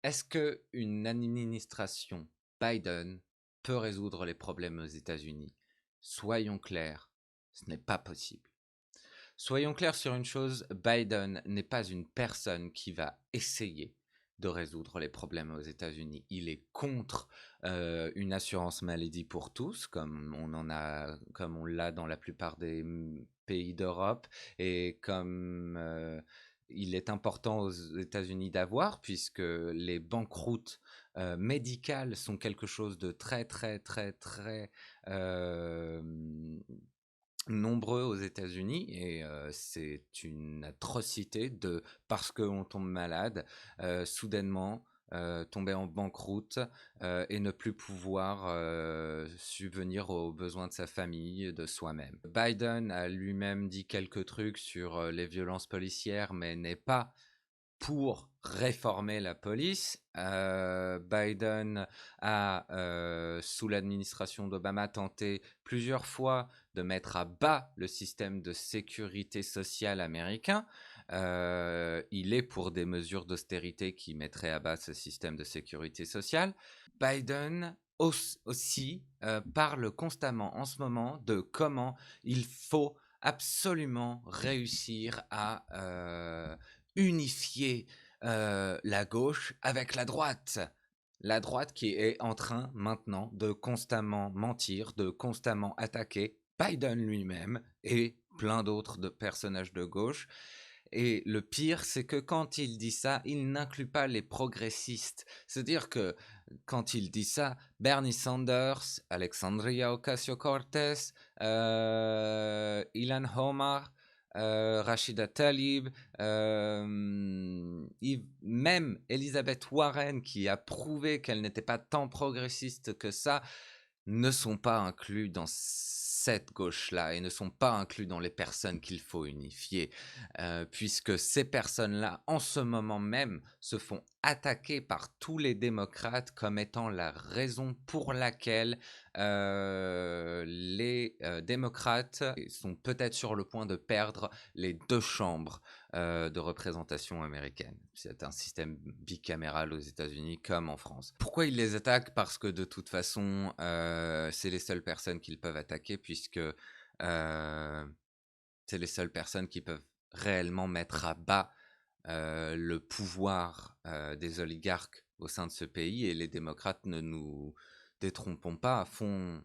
Est-ce qu'une administration Biden peut résoudre les problèmes aux États-Unis? Soyons clairs, ce n'est pas possible. Soyons clairs sur une chose, Biden n'est pas une personne qui va essayer de résoudre les problèmes aux États-Unis. Il est contre une assurance maladie pour tous, comme on l'a dans la plupart des pays d'Europe, et comme il est important aux États-Unis d'avoir, puisque les banqueroutes médicales sont quelque chose de très, très, très, très euh, nombreux aux États-Unis et c'est une atrocité de parce qu'on tombe malade, soudainement, tomber en banqueroute, et ne plus pouvoir, subvenir aux besoins de sa famille, de soi-même. Biden a lui-même dit quelques trucs sur, les violences policières, mais n'est pas pour réformer la police. Biden a, sous l'administration d'Obama, tenté plusieurs fois de mettre à bas le système de sécurité sociale américain. Il est pour des mesures d'austérité qui mettraient à bas ce système de sécurité sociale. Biden aussi parle constamment en ce moment de comment il faut absolument réussir à unifier la gauche avec la droite. La droite qui est en train maintenant de constamment mentir, de constamment attaquer Biden lui-même et plein d'autres personnages de gauche. Et le pire, c'est que quand il dit ça, il n'inclut pas les progressistes. C'est-à-dire que quand il dit ça, Bernie Sanders, Alexandria Ocasio-Cortez, Ilhan Omar, Rashida Tlaib, même Elizabeth Warren, qui a prouvé qu'elle n'était pas tant progressiste que ça, ne sont pas inclus dans cette gauche-là et ne sont pas inclus dans les personnes qu'il faut unifier, puisque ces personnes-là, en ce moment même, se font attaquer par tous les démocrates comme étant la raison pour laquelle les démocrates sont peut-être sur le point de perdre les deux chambres de représentation américaine. C'est un système bicaméral aux États-Unis comme en France. Pourquoi ils les attaquent? Parce que de toute façon, c'est les seules personnes qu'ils peuvent attaquer, puisque c'est les seules personnes qui peuvent réellement mettre à bas le pouvoir des oligarques au sein de ce pays. Et les démocrates, ne nous détrompons pas, font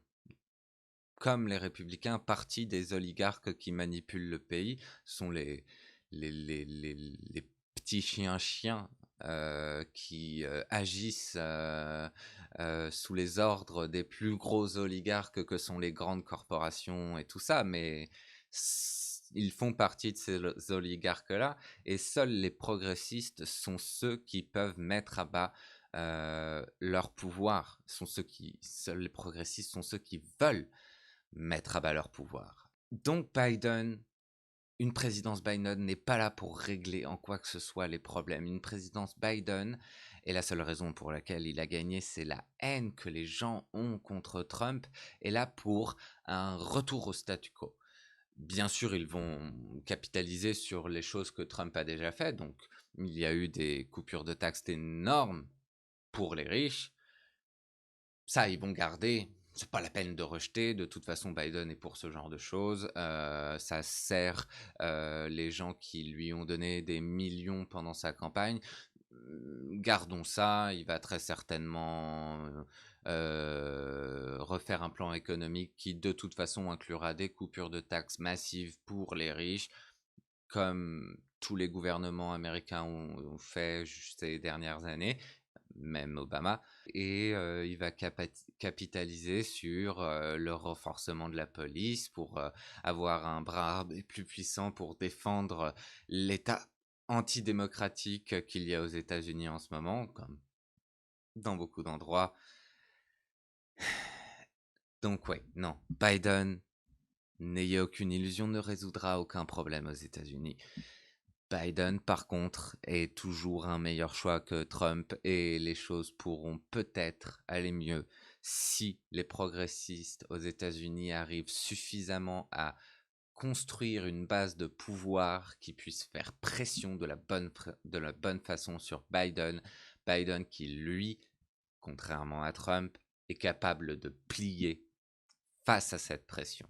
comme les républicains, partie des oligarques qui manipulent le pays. Ce sont les petits chiens qui agissent sous les ordres des plus gros oligarques que sont les grandes corporations et tout ça, mais ils font partie de ces oligarques-là, et seuls les progressistes sont ceux qui peuvent mettre à bas leur pouvoir. Seuls les progressistes sont ceux qui veulent mettre à bas leur pouvoir. Donc une présidence Biden n'est pas là pour régler en quoi que ce soit les problèmes. Une présidence Biden, et la seule raison pour laquelle il a gagné, c'est la haine que les gens ont contre Trump, est là pour un retour au statu quo. Bien sûr, ils vont capitaliser sur les choses que Trump a déjà faites. Donc, il y a eu des coupures de taxes énormes pour les riches. Ça, ils vont garder. C'est pas la peine de rejeter. De toute façon, Biden est pour ce genre de choses. Ça sert les gens qui lui ont donné des millions pendant sa campagne. Gardons ça. Il va très certainement refaire un plan économique qui, de toute façon, inclura des coupures de taxes massives pour les riches, comme tous les gouvernements américains ont fait ces dernières années, même Obama. Et il va capitaliser sur le renforcement de la police pour avoir un bras armé plus puissant pour défendre l'État antidémocratique qu'il y a aux États-Unis en ce moment, comme dans beaucoup d'endroits. Donc ouais, non, Biden, n'ayez aucune illusion, ne résoudra aucun problème aux États-Unis. Biden, par contre, est toujours un meilleur choix que Trump, et les choses pourront peut-être aller mieux si les progressistes aux États-Unis arrivent suffisamment à construire une base de pouvoir qui puisse faire pression de la bonne façon sur Biden, Biden qui, lui, contrairement à Trump, est capable de plier face à cette pression.